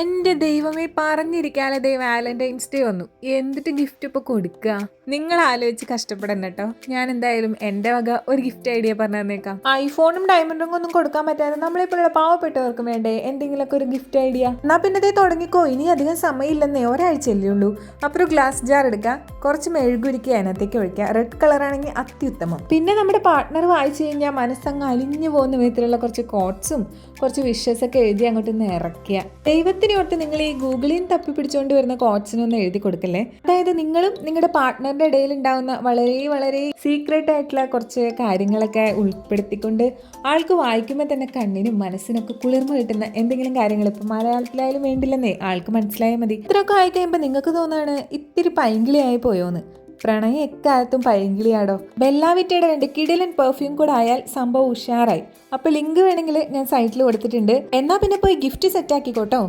എന്റെ ദൈവമേ പറഞ്ഞിരിക്കാതെ Valentine's day വന്നു. എന്തിട്ട് ഗിഫ്റ്റ് ഇപ്പൊ കൊടുക്കുക? നിങ്ങൾ ആലോചിച്ച് കഷ്ടപ്പെടണം കേട്ടോ. ഞാൻ എന്തായാലും എന്റെ വക ഒരു ഗിഫ്റ്റ് ഐഡിയ പറഞ്ഞു തന്നേക്കാം. ഐഫോണും ഡയമണ്ട് റിംഗും ഒന്നും കൊടുക്കാൻ പറ്റാതെ നമ്മളിപ്പോഴുള്ള പാവപ്പെട്ടവർക്ക് വേണ്ടേ എന്തെങ്കിലുമൊക്കെ ഒരു ഗിഫ്റ്റ് ഐഡിയ. എന്നാ പിന്നെ തുടങ്ങിക്കോ. ഇനി അധികം സമയമില്ലെന്നേ, ഒരാഴ്ചയല്ലേ ഉള്ളൂ. അപ്പൊ ഒരു ഗ്ലാസ് ജാർ എടുക്കുക, കുറച്ച് മെഴുകുരുക്കി അതിനകത്തേക്ക് ഒഴിക്കുക. റെഡ് കളർ ആണെങ്കിൽ അത്യുത്തമം. പിന്നെ നമ്മുടെ പാർട്ട്ണർ വായിച്ചു കഴിഞ്ഞാൽ മനസ്സങ്ങ് അലിഞ്ഞു പോകുന്ന വിധത്തിലുള്ള കുറച്ച് കോട്ട്സും കുറച്ച് വിഷസ് ഒക്കെ എഴുതി അങ്ങോട്ട് നിറയ്ക്കുക. ദൈവത്തിന് ഒട്ട് നിങ്ങൾ ഈ ഗൂഗിളിൽ നിന്ന് തപ്പി പിടിച്ചുകൊണ്ട് വരുന്ന കോട്ട്സിനൊന്നും എഴുതി കൊടുക്കല്ലേ. അതായത് നിങ്ങളും നിങ്ങളുടെ പാർട്ട്ണറിന്റെ ഇടയിൽ ഉണ്ടാവുന്ന വളരെ വളരെ സീക്രട്ട് ആയിട്ടുള്ള കുറച്ച് കാര്യങ്ങളൊക്കെ ഉൾപ്പെടുത്തിക്കൊണ്ട് ആൾക്ക് വായിക്കുമ്പോൾ തന്നെ കണ്ണിനും മനസ്സിനൊക്കെ കുളിർമ കിട്ടുന്ന എന്തെങ്കിലും കാര്യങ്ങൾ ഇപ്പം മലയാളത്തിലായാലും വേണ്ടില്ലെന്നേ, ആൾക്ക് മനസ്സിലായാൽ മതി. ഇത്രയൊക്കെ ആയി കഴിയുമ്പോൾ നിങ്ങൾക്ക് തോന്നാണ് ഇത്തിരി പൈങ്കിളിയായി പോയോന്ന്. പ്രണയം എക്കാലത്തും പൈങ്കിളിയാടോ. ബെല്ലാവിറ്റയുടെ 2 കിടിലൻ പെർഫ്യൂം കൂടെ ആയാൽ സംഭവം ഉഷാറായി. അപ്പൊ ലിങ്ക് വേണമെങ്കിൽ ഞാൻ സൈറ്റിൽ കൊടുത്തിട്ടുണ്ട്. എന്നാ പിന്നെ പോയി ഗിഫ്റ്റ് സെറ്റ് ആക്കിക്കോട്ടോ.